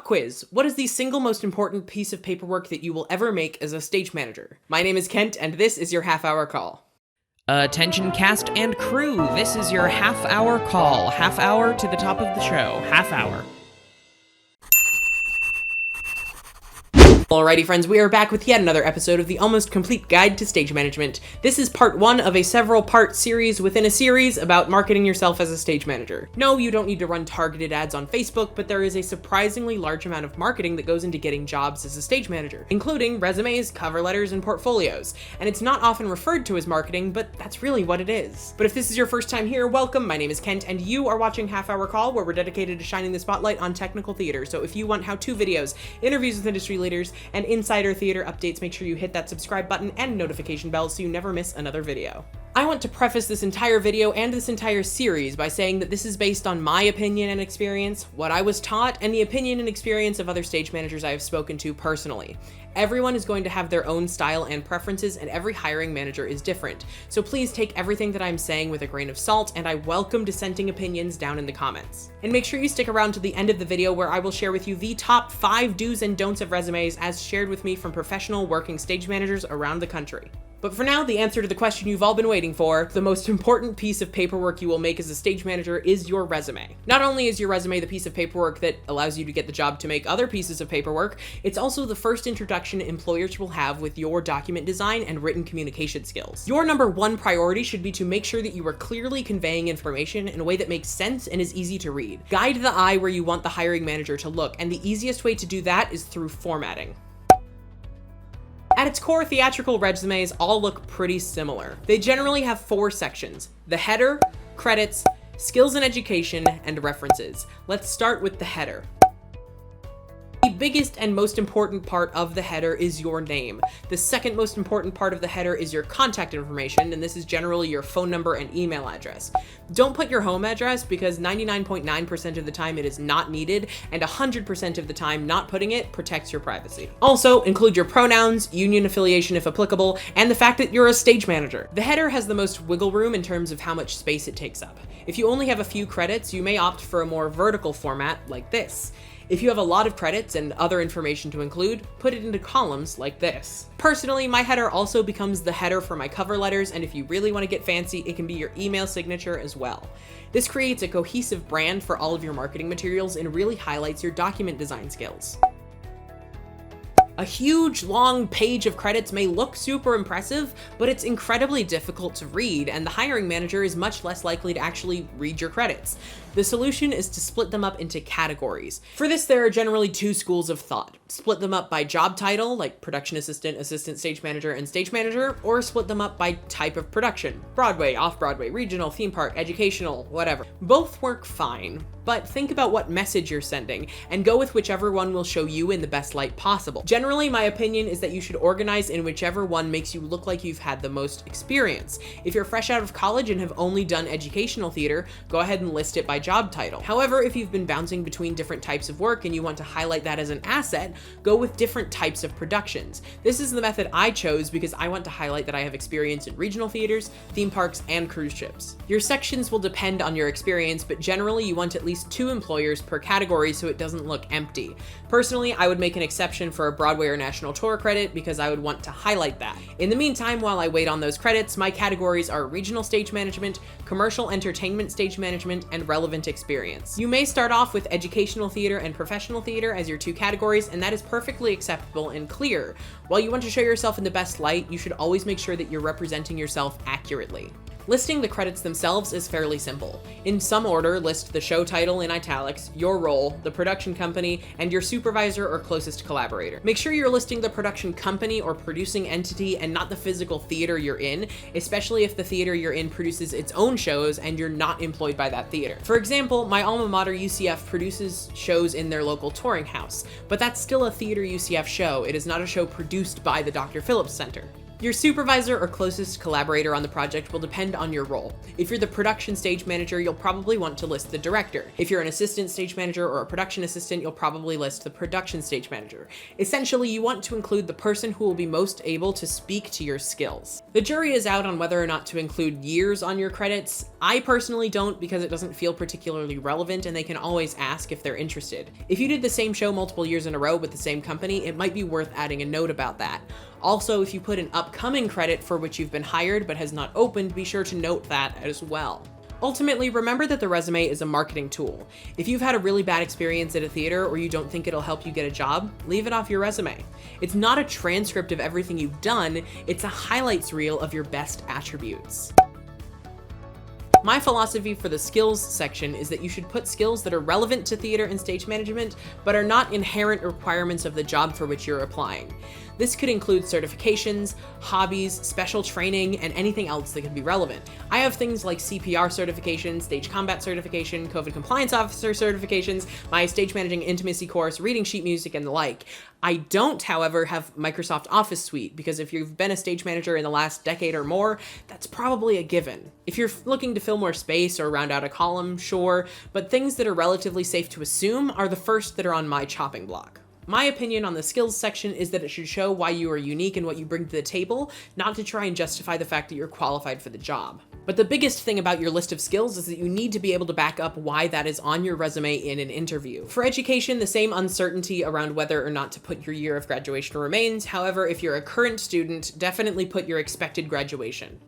Pop quiz. What is the single most important piece of paperwork that you will ever make as a stage manager? My name is Kent, and this is your half-hour call. Attention cast and crew, this is your half-hour call. Half hour to the top of the show. Half hour. Alrighty friends, we are back with yet another episode of the Almost Complete Guide to Stage Management. This is part one of a several-part series within a series about marketing yourself as a stage manager. No, you don't need to run targeted ads on Facebook, but there is a surprisingly large amount of marketing that goes into getting jobs as a stage manager, including resumes, cover letters, and portfolios. And it's not often referred to as marketing, but that's really what it is. But if this is your first time here, welcome. My name is Kent, and you are watching Half Hour Call, where we're dedicated to shining the spotlight on technical theater. So if you want how-to videos, interviews with industry leaders, and insider theater updates, make sure you hit that subscribe button and notification bell so you never miss another video. I want to preface this entire video and this entire series by saying that this is based on my opinion and experience, what I was taught, and the opinion and experience of other stage managers I have spoken to personally. Everyone is going to have their own style and preferences, and every hiring manager is different. So please take everything that I'm saying with a grain of salt, and I welcome dissenting opinions down in the comments. And make sure you stick around to the end of the video where I will share with you the top 5 do's and don'ts of resumes as shared with me from professional working stage managers around the country. But for now, the answer to the question you've all been waiting for, the most important piece of paperwork you will make as a stage manager is your resume. Not only is your resume the piece of paperwork that allows you to get the job to make other pieces of paperwork, it's also the first introduction employers will have with your document design and written communication skills. Your number one priority should be to make sure that you are clearly conveying information in a way that makes sense and is easy to read. Guide the eye where you want the hiring manager to look, and the easiest way to do that is through formatting. At its core, theatrical resumes all look pretty similar. They generally have 4 sections: the header, credits, skills and education, and references. Let's start with the header. The biggest and most important part of the header is your name. The second most important part of the header is your contact information, and this is generally your phone number and email address. Don't put your home address because 99.9% of the time it is not needed, and 100% of the time not putting it protects your privacy. Also, include your pronouns, union affiliation if applicable, and the fact that you're a stage manager. The header has the most wiggle room in terms of how much space it takes up. If you only have a few credits, you may opt for a more vertical format like this. If you have a lot of credits and other information to include, put it into columns like this. Personally, my header also becomes the header for my cover letters, and if you really want to get fancy, it can be your email signature as well. This creates a cohesive brand for all of your marketing materials and really highlights your document design skills. A huge, long page of credits may look super impressive, but it's incredibly difficult to read, and the hiring manager is much less likely to actually read your credits. The solution is to split them up into categories. For this, there are generally 2 schools of thought. Split them up by job title, like production assistant, assistant stage manager, and stage manager, or split them up by type of production. Broadway, off-Broadway, regional, theme park, educational, whatever. Both work fine, but think about what message you're sending, and go with whichever one will show you in the best light possible. Generally, my opinion is that you should organize in whichever one makes you look like you've had the most experience. If you're fresh out of college and have only done educational theater, go ahead and list it by job title. However, if you've been bouncing between different types of work and you want to highlight that as an asset, go with different types of productions. This is the method I chose because I want to highlight that I have experience in regional theaters, theme parks, and cruise ships. Your sections will depend on your experience, but generally you want at least 2 employers per category so it doesn't look empty. Personally, I would make an exception for a Broadway or national tour credit because I would want to highlight that. In the meantime, while I wait on those credits, my categories are regional stage management, commercial entertainment stage management, and relevant experience. You may start off with educational theater and professional theater as your 2 categories, and that is perfectly acceptable and clear. While you want to show yourself in the best light, you should always make sure that you're representing yourself accurately. Listing the credits themselves is fairly simple. In some order, list the show title in italics, your role, the production company, and your supervisor or closest collaborator. Make sure you're listing the production company or producing entity and not the physical theater you're in, especially if the theater you're in produces its own shows and you're not employed by that theater. For example, my alma mater UCF produces shows in their local touring house, but that's still a Theater UCF show. It is not a show produced by the Dr. Phillips Center. Your supervisor or closest collaborator on the project will depend on your role. If you're the production stage manager, you'll probably want to list the director. If you're an assistant stage manager or a production assistant, you'll probably list the production stage manager. Essentially, you want to include the person who will be most able to speak to your skills. The jury is out on whether or not to include years on your credits. I personally don't, because it doesn't feel particularly relevant and they can always ask if they're interested. If you did the same show multiple years in a row with the same company, it might be worth adding a note about that. Also, if you put an upcoming credit for which you've been hired but has not opened, be sure to note that as well. Ultimately, remember that the resume is a marketing tool. If you've had a really bad experience at a theater or you don't think it'll help you get a job, leave it off your resume. It's not a transcript of everything you've done, it's a highlights reel of your best attributes. My philosophy for the skills section is that you should put skills that are relevant to theater and stage management, but are not inherent requirements of the job for which you're applying. This could include certifications, hobbies, special training, and anything else that could be relevant. I have things like CPR certification, stage combat certification, COVID compliance officer certifications, my stage managing intimacy course, reading sheet music, and the like. I don't, however, have Microsoft Office Suite, because if you've been a stage manager in the last decade or more, that's probably a given. If you're looking to fill more space or round out a column, sure, but things that are relatively safe to assume are the first that are on my chopping block. My opinion on the skills section is that it should show why you are unique and what you bring to the table, not to try and justify the fact that you're qualified for the job. But the biggest thing about your list of skills is that you need to be able to back up why that is on your resume in an interview. For education, the same uncertainty around whether or not to put your year of graduation remains. However, if you're a current student, definitely put your expected graduation.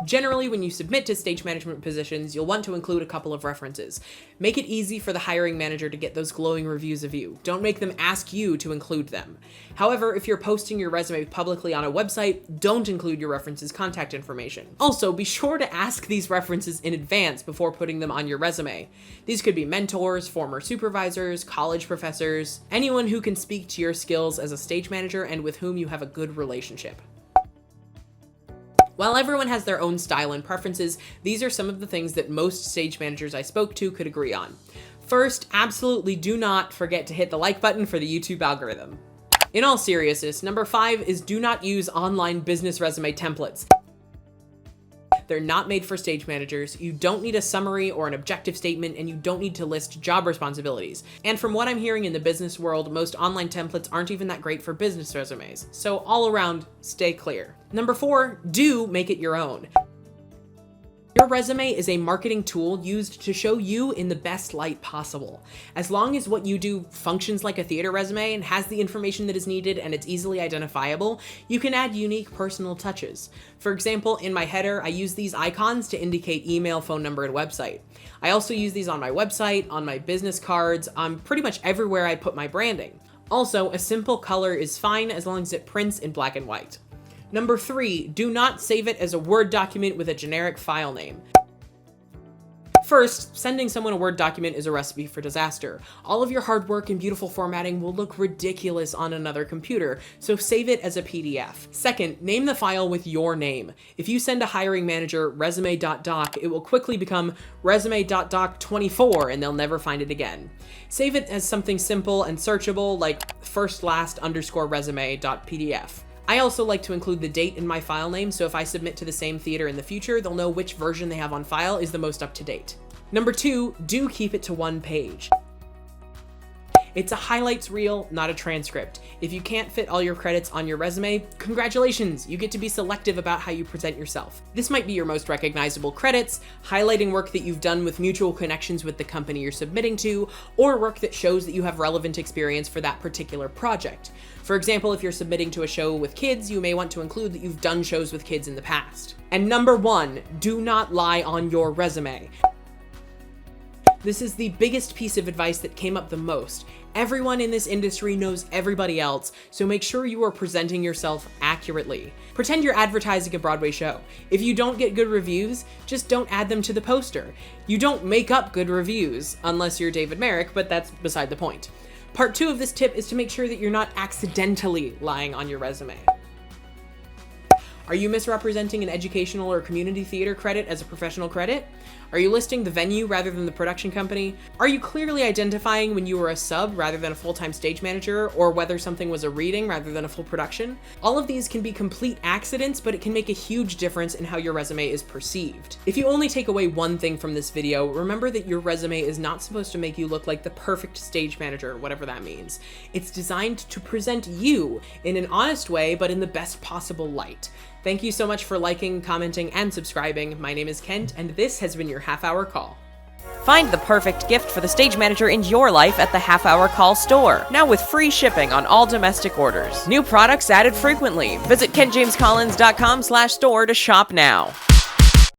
Generally, when you submit to stage management positions, you'll want to include a couple of references. Make it easy for the hiring manager to get those glowing reviews of you. Don't make them ask you to include them. However, if you're posting your resume publicly on a website, don't include your references' contact information. Also, be sure to ask these references in advance before putting them on your resume. These could be mentors, former supervisors, college professors, anyone who can speak to your skills as a stage manager and with whom you have a good relationship. While everyone has their own style and preferences, these are some of the things that most stage managers I spoke to could agree on. First, absolutely do not forget to hit the like button for the YouTube algorithm. In all seriousness, number 5 is do not use online business resume templates. They're not made for stage managers. You don't need a summary or an objective statement, and you don't need to list job responsibilities. And from what I'm hearing in the business world, most online templates aren't even that great for business resumes. So all around, stay clear. Number 4, do make it your own. Your resume is a marketing tool used to show you in the best light possible. As long as what you do functions like a theater resume and has the information that is needed and it's easily identifiable, you can add unique personal touches. For example, in my header, I use these icons to indicate email, phone number, and website. I also use these on my website, on my business cards, on pretty much everywhere I put my branding. Also, a simple color is fine as long as it prints in black and white. Number 3, do not save it as a Word document with a generic file name. First, sending someone a Word document is a recipe for disaster. All of your hard work and beautiful formatting will look ridiculous on another computer, so save it as a PDF. Second, name the file with your name. If you send a hiring manager resume.doc, it will quickly become resume.doc24 and they'll never find it again. Save it as something simple and searchable like firstlast_resume.pdf. I also like to include the date in my file name, so if I submit to the same theater in the future, they'll know which version they have on file is the most up to date. Number 2, do keep it to 1 page. It's a highlights reel, not a transcript. If you can't fit all your credits on your resume, congratulations, you get to be selective about how you present yourself. This might be your most recognizable credits, highlighting work that you've done with mutual connections with the company you're submitting to, or work that shows that you have relevant experience for that particular project. For example, if you're submitting to a show with kids, you may want to include that you've done shows with kids in the past. And number 1, do not lie on your resume. This is the biggest piece of advice that came up the most. Everyone in this industry knows everybody else, so make sure you are presenting yourself accurately. Pretend you're advertising a Broadway show. If you don't get good reviews, just don't add them to the poster. You don't make up good reviews, unless you're David Merrick, but that's beside the point. Part 2 of this tip is to make sure that you're not accidentally lying on your resume. Are you misrepresenting an educational or community theater credit as a professional credit? Are you listing the venue rather than the production company? Are you clearly identifying when you were a sub rather than a full-time stage manager, or whether something was a reading rather than a full production? All of these can be complete accidents, but it can make a huge difference in how your resume is perceived. If you only take away one thing from this video, remember that your resume is not supposed to make you look like the perfect stage manager, whatever that means. It's designed to present you in an honest way, but in the best possible light. Thank you so much for liking, commenting, and subscribing. My name is Kent, and this has been your half-hour call. Find the perfect gift for the stage manager in your life at the Half Hour Call store, now with free shipping on all domestic orders. New products added frequently. Visit KentJamesCollins.com/store to shop now.